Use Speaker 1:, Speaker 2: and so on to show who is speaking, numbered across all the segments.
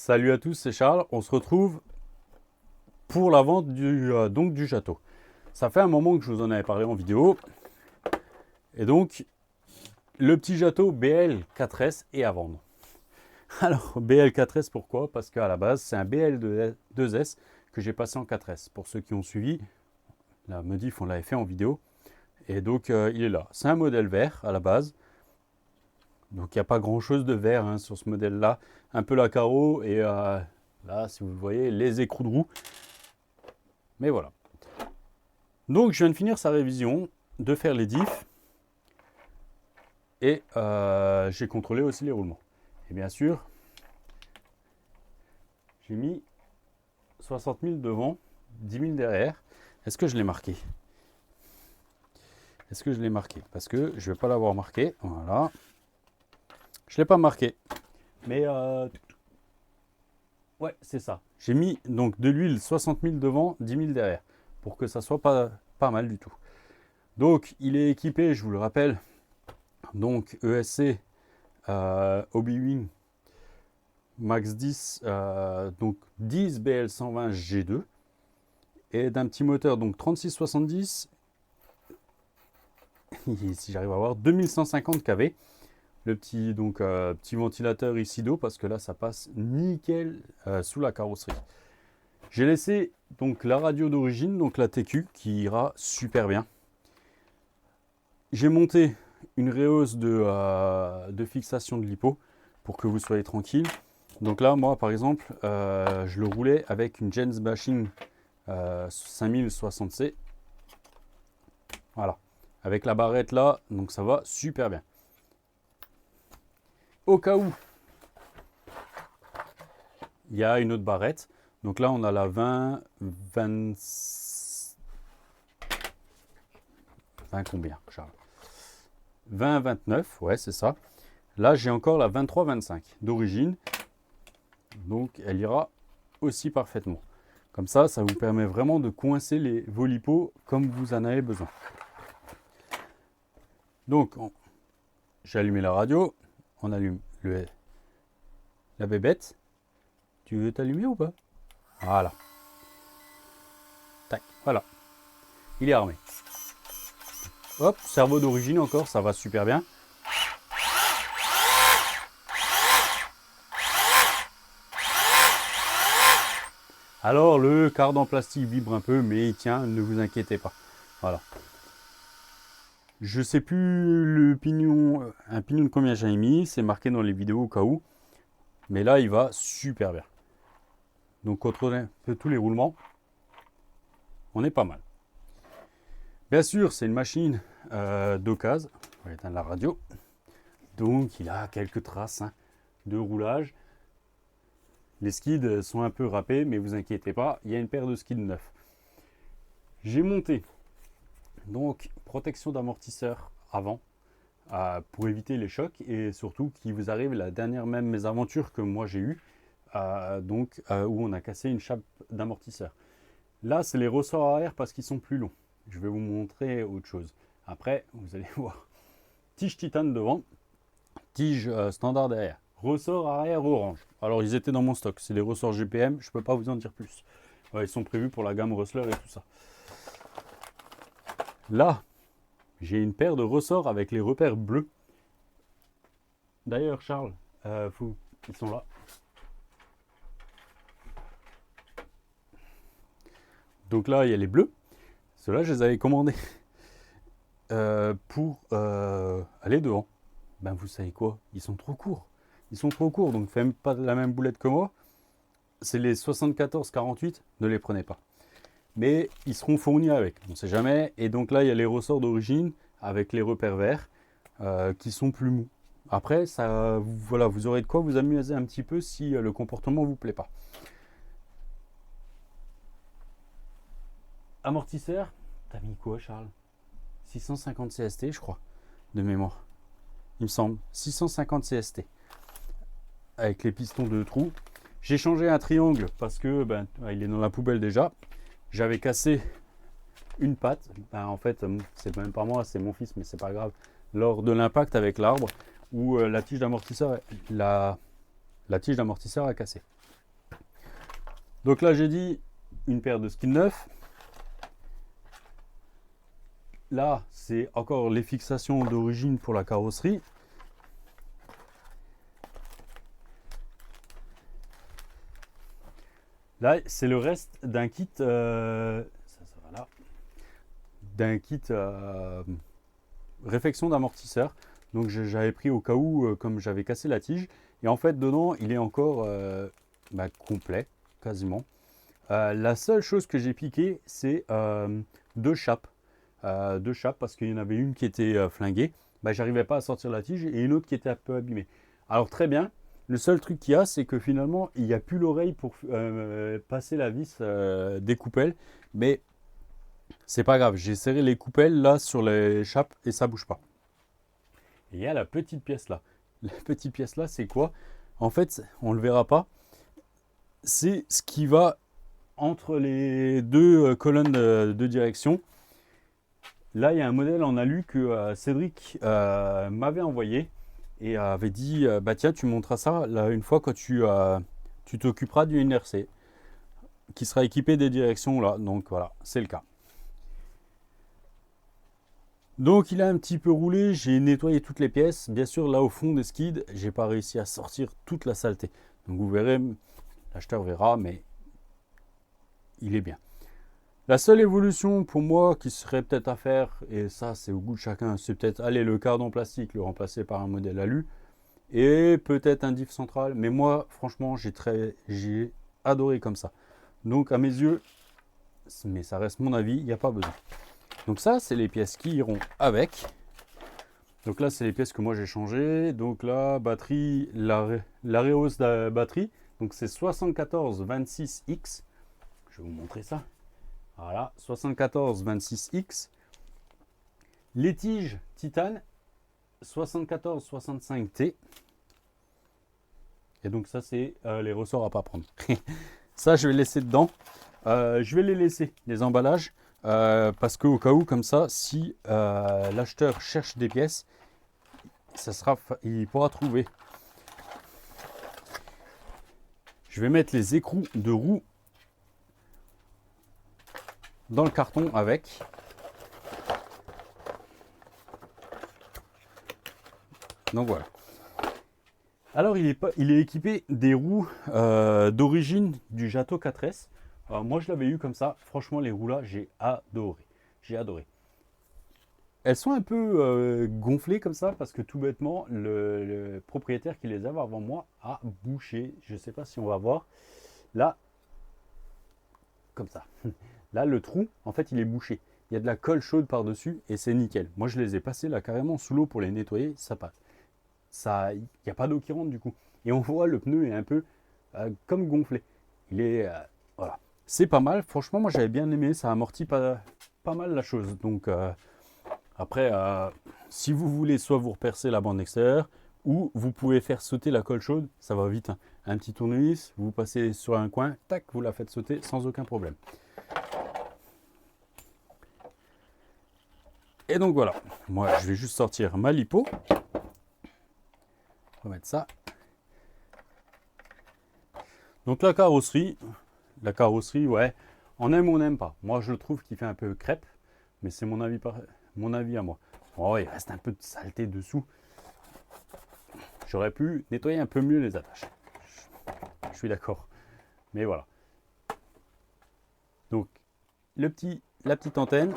Speaker 1: Salut à tous, c'est Charles. On se retrouve pour la vente du château. Ça fait un moment que je vous en avais parlé en vidéo. Et donc, le petit château BL4S est à vendre. Alors, BL4S, pourquoi? Parce qu'à la base, c'est un BL2S que j'ai passé en 4S. Pour ceux qui ont suivi, la modif, on l'avait fait en vidéo. Et donc, il est là. C'est un modèle vert à la base. Donc, il n'y a pas grand-chose de vert sur ce modèle-là. Un peu la carreau et là, si vous le voyez, les écrous de roue. Mais voilà. Donc, je viens de finir sa révision, de faire les diffs. Et j'ai contrôlé aussi les roulements. Et bien sûr, j'ai mis 60 000 devant, 10 000 derrière. Est-ce que je l'ai marqué? Est-ce que je l'ai marqué? Parce que je ne vais pas l'avoir marqué. Voilà. Je ne l'ai pas marqué. Mais ouais, c'est ça. J'ai mis donc de l'huile 60 000 devant, 10 000 derrière. Pour que ça soit pas mal du tout. Donc, il est équipé, je vous le rappelle, donc ESC Obi-Wan Max 10, donc 10 BL120 G2 et d'un petit moteur donc 3670, si j'arrive à voir, 2150 kV. Le petit, donc, petit ventilateur ici d'eau parce que là ça passe nickel sous la carrosserie. J'ai laissé donc la radio d'origine, donc la TQ qui ira super bien. J'ai monté une rehausse de fixation de lipo pour que vous soyez tranquille. Donc là, moi par exemple, je le roulais avec une Jens Bashing 5060C. Voilà. Avec la barrette là, donc ça va super bien. Au cas où il y a une autre barrette. Donc là, on a la 20 combien, Charles? 20-29, ouais, c'est ça. Là, j'ai encore la 23-25 d'origine. Donc, elle ira aussi parfaitement. Comme ça vous permet vraiment de coincer vos lipos comme vous en avez besoin. Donc, j'ai allumé la radio. On allume la bébête. Tu veux t'allumer ou pas? Voilà. Tac, voilà. Il est armé. Hop, cerveau d'origine encore, ça va super bien. Alors le cardan plastique vibre un peu, mais il tient, ne vous inquiétez pas. Voilà. Je sais plus le pignon, un pignon de combien j'ai mis, c'est marqué dans les vidéos au cas où. Mais là, il va super bien. Donc contrôler un peu tous les roulements, on est pas mal. Bien sûr, c'est une machine d'occasion. On va éteindre la radio. Donc il a quelques traces de roulage. Les skids sont un peu râpés, mais vous inquiétez pas, il y a une paire de skids neufs. J'ai monté donc protection d'amortisseur avant pour éviter les chocs et surtout qu'il vous arrive la dernière même mésaventure que moi j'ai eue, où on a cassé une chape d'amortisseur. Là, c'est les ressorts arrière parce qu'ils sont plus longs. Je vais vous montrer autre chose. Après, vous allez voir. Tige titane devant, tige standard derrière. Ressort arrière orange. Alors, ils étaient dans mon stock. C'est les ressorts GPM. Je ne peux pas vous en dire plus. Ouais, ils sont prévus pour la gamme Rustler et tout ça. Là, j'ai une paire de ressorts avec les repères bleus. D'ailleurs, Charles, ils sont là. Donc là, il y a les bleus. Ceux-là, je les avais commandés pour aller devant. Ben, vous savez quoi? Ils sont trop courts. Ils sont trop courts, donc faites pas la même boulette que moi. C'est les 74-48, ne les prenez pas. Mais ils seront fournis avec, on ne sait jamais. Et donc là, il y a les ressorts d'origine avec les repères verts qui sont plus mous. Après, voilà, vous aurez de quoi vous amuser un petit peu si le comportement ne vous plaît pas. Amortisseur, t'as mis quoi, Charles? 650 CST, je crois, de mémoire. Il me semble. 650 CST. Avec les pistons de trous. J'ai changé un triangle parce que il est dans la poubelle déjà. J'avais cassé une patte. En fait, c'est même pas moi, c'est mon fils, mais c'est pas grave. Lors de l'impact avec l'arbre, où la tige d'amortisseur a cassé. Donc là, j'ai dit une paire de skis neufs. Là, c'est encore les fixations d'origine pour la carrosserie. Là, c'est le reste d'un kit, ça va là, d'un kit réfection d'amortisseur. Donc j'avais pris au cas où, comme j'avais cassé la tige. Et en fait, dedans, il est encore complet, quasiment. La seule chose que j'ai piqué, c'est deux chapes. Deux chapes parce qu'il y en avait une qui était flinguée. J'arrivais pas à sortir la tige et une autre qui était un peu abîmée. Alors très bien. Le seul truc qu'il y a, c'est que finalement, il n'y a plus l'oreille pour passer la vis des coupelles. Mais c'est pas grave. J'ai serré les coupelles là sur les chapes et ça bouge pas. Et il y a la petite pièce là. La petite pièce là, c'est quoi? En fait, on le verra pas. C'est ce qui va entre les deux colonnes de direction. Là, il y a un modèle en alu que Cédric m'avait envoyé et avait dit tiens, tu monteras ça là, une fois que tu t'occuperas du NRC qui sera équipé des directions là. Donc voilà, c'est le cas. Donc il a un petit peu roulé, j'ai nettoyé toutes les pièces. Bien sûr, là au fond des skids, j'ai pas réussi à sortir toute la saleté. Donc vous verrez, l'acheteur verra, mais il est bien. La seule évolution pour moi qui serait peut-être à faire, et ça c'est au goût de chacun, c'est peut-être aller le cardan plastique, le remplacer par un modèle alu, et peut-être un diff central. Mais moi, franchement, j'ai adoré comme ça. Donc à mes yeux, mais ça reste mon avis, il n'y a pas besoin. Donc ça, c'est les pièces qui iront avec. Donc là, c'est les pièces que moi j'ai changées. Donc là, batterie, la réhausse de batterie. Donc c'est 7426X. Je vais vous montrer ça. Voilà, 7426X. Les tiges titane 7465T. Et donc ça, c'est les ressorts à pas prendre. Ça, je vais laisser dedans. Je vais les laisser, les emballages. Parce qu'au cas où, comme ça, si l'acheteur cherche des pièces, il pourra trouver. Je vais mettre les écrous de roue dans le carton avec. Donc voilà. Alors il est équipé des roues d'origine du Jato 4S. Moi je l'avais eu comme ça. Franchement les roues là j'ai adoré. J'ai adoré. Elles sont un peu gonflées comme ça parce que tout bêtement le propriétaire qui les avait avant moi a bouché. Je ne sais pas si on va voir. Là, comme ça. Là le trou en fait il est bouché. Il y a de la colle chaude par-dessus et c'est nickel. Moi je les ai passés là carrément sous l'eau pour les nettoyer. Ça passe. Il n'y a pas d'eau qui rentre du coup. Et on voit le pneu est un peu comme gonflé. Il est voilà. C'est pas mal. Franchement, moi j'avais bien aimé. Ça amortit pas mal la chose. Donc après, si vous voulez, soit vous repercez la bande extérieure, ou vous pouvez faire sauter la colle chaude. Ça va vite. Hein. Un petit tournevis, vous passez sur un coin, tac, vous la faites sauter sans aucun problème. Et donc voilà. Moi, je vais juste sortir ma lipo. On va mettre ça. Donc la carrosserie, ouais, on aime ou on n'aime pas. Moi, je trouve qu'il fait un peu crêpe, mais c'est mon avis à moi. Oh, il reste un peu de saleté dessous. J'aurais pu nettoyer un peu mieux les attaches. Je suis d'accord. Mais voilà. Donc, la petite antenne.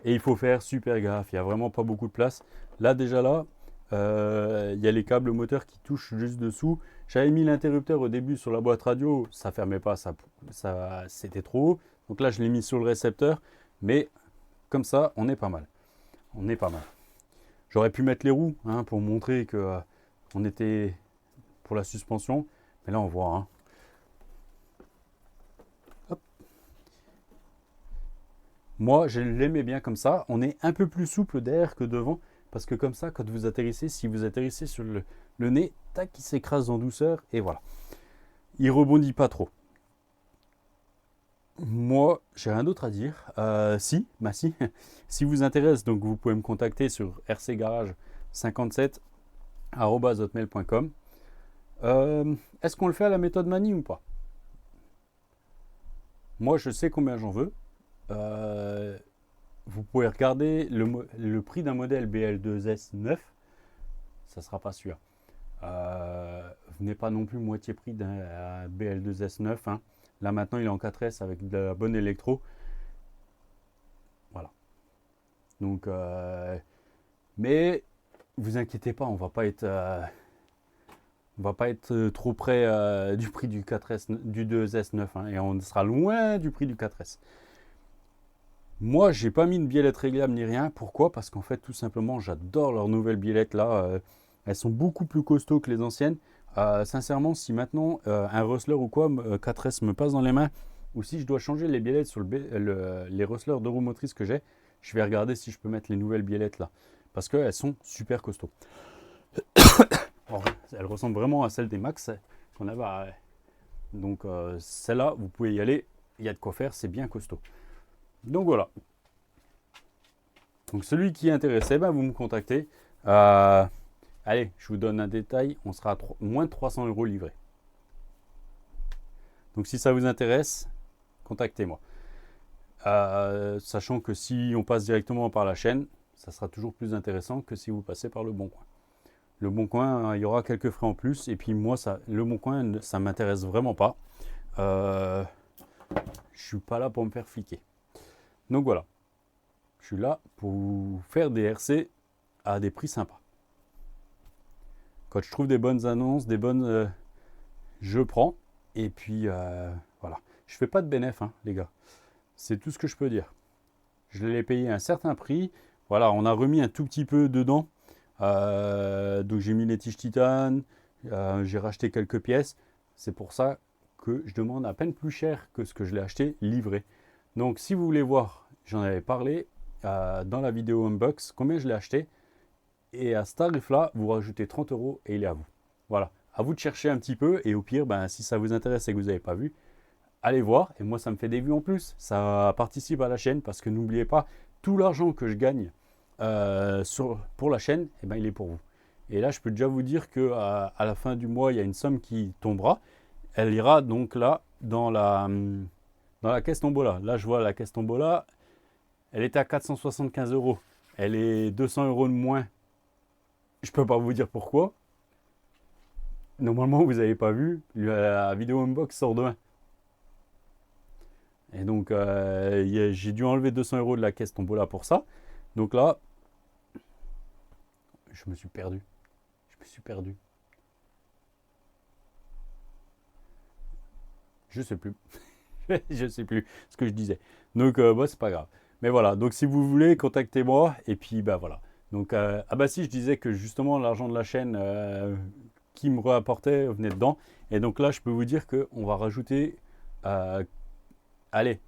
Speaker 1: Et il faut faire super gaffe. Il n'y a vraiment pas beaucoup de place. Là, déjà là, il y a les câbles moteurs qui touchent juste dessous. J'avais mis l'interrupteur au début sur la boîte radio, ça fermait pas, c'était trop haut. Donc là, je l'ai mis sur le récepteur, mais comme ça, on est pas mal. On est pas mal. J'aurais pu mettre les roues hein, pour montrer que on était pour la suspension, mais là on voit. Hein. Hop. Moi, je l'aimais bien comme ça. On est un peu plus souple derrière que devant. Parce que comme ça, quand vous atterrissez, si vous atterrissez sur le nez, tac, il s'écrase en douceur et voilà. Il rebondit pas trop. Moi, j'ai rien d'autre à dire. Si, si vous intéresse, donc vous pouvez me contacter sur rcgarage57@hotmail.com. Est-ce qu'on le fait à la méthode Mani ou pas? Moi, je sais combien j'en veux. Vous pouvez regarder le prix d'un modèle BL2S 9. Ça ne sera pas sûr. Venez pas non plus moitié prix d'un BL2S 9. Hein. Là, maintenant, il est en 4S avec de la bonne électro. Voilà. Donc, mais vous inquiétez pas, on va pas être trop près du prix du 4S, du 2S9, hein, et on sera loin du prix du 4S. Moi, j'ai pas mis de biellette réglable ni rien. Pourquoi? Parce qu'en fait, tout simplement, j'adore leurs nouvelles biellettes là. Elles sont beaucoup plus costauds que les anciennes. Sincèrement, si maintenant un Rustler ou quoi 4S me passe dans les mains, ou si je dois changer les biellettes sur les Rustlers de roue motrice que j'ai, je vais regarder si je peux mettre les nouvelles biellettes là. Parce qu'elles sont super costauds. Elles ressemblent vraiment à celles des Max qu'on avait. Donc celle-là, vous pouvez y aller. Il y a de quoi faire, c'est bien costaud. Donc voilà. Donc celui qui est intéressé, vous me contactez. Allez, je vous donne un détail. On sera à moins de 300 € livré. Donc si ça vous intéresse, contactez-moi. Sachant que si on passe directement par la chaîne, ça sera toujours plus intéressant que si vous passez par le Bon Coin. Le Bon Coin, il y aura quelques frais en plus. Et puis moi, le Bon Coin, ça ne m'intéresse vraiment pas. Je suis pas là pour me faire fliquer. Donc voilà. Je suis là pour vous faire des RC à des prix sympas. Quand je trouve des bonnes annonces, je prends. Et puis voilà. Je fais pas de bénéf, hein, les gars. C'est tout ce que je peux dire. Je l'ai payé un certain prix. Voilà, on a remis un tout petit peu dedans. Donc j'ai mis les tiges titane, j'ai racheté quelques pièces. C'est pour ça que je demande à peine plus cher que ce que je l'ai acheté livré. Donc si vous voulez voir, j'en avais parlé dans la vidéo unbox, combien je l'ai acheté. Et à ce tarif-là, vous rajoutez 30 € et il est à vous. Voilà, à vous de chercher un petit peu. Et au pire, si ça vous intéresse et que vous n'avez pas vu, allez voir. Et moi, ça me fait des vues en plus. Ça participe à la chaîne parce que n'oubliez pas, tout l'argent que je gagne pour la chaîne, il est pour vous. Et là, je peux déjà vous dire qu'à la fin du mois, il y a une somme qui tombera. Elle ira donc là dans la caisse tombola. Là, je vois la caisse tombola, elle était à 475 €. Elle est 200 € de moins. Je peux pas vous dire pourquoi. Normalement, vous n'avez pas vu, la vidéo unbox sort demain. Et donc, j'ai dû enlever 200 € de la caisse tombola pour ça. Donc là, je me suis perdu. Je sais plus. Je sais plus ce que je disais. Donc, c'est pas grave. Mais voilà, donc si vous voulez, contactez-moi. Et puis, voilà. Donc, si, je disais que justement, l'argent de la chaîne qui me rapportait venait dedans. Et donc là, je peux vous dire qu'on va rajouter... allez,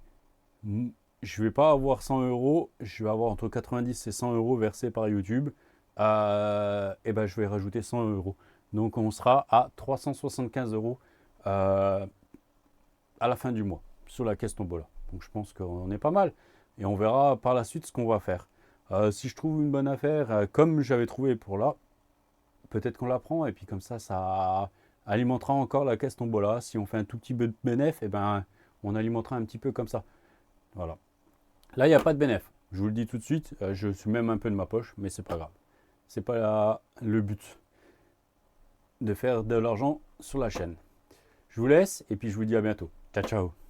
Speaker 1: je vais pas avoir 100 €. Je vais avoir entre 90 et 100 € versés par YouTube. Je vais rajouter 100 €. Donc, on sera à 375 € à la fin du mois sur la caisse tombola. Donc je pense qu'on est pas mal. Et on verra par la suite ce qu'on va faire. Si je trouve une bonne affaire, comme j'avais trouvé pour là, peut-être qu'on la prend. Et puis comme ça alimentera encore la caisse tombola. Si on fait un tout petit peu de bénéf, on alimentera un petit peu comme ça. Voilà. Là, il n'y a pas de bénéf. Je vous le dis tout de suite. Je suis même un peu de ma poche, mais c'est pas grave. C'est pas le but de faire de l'argent sur la chaîne. Je vous laisse et puis je vous dis à bientôt. Ciao, ciao.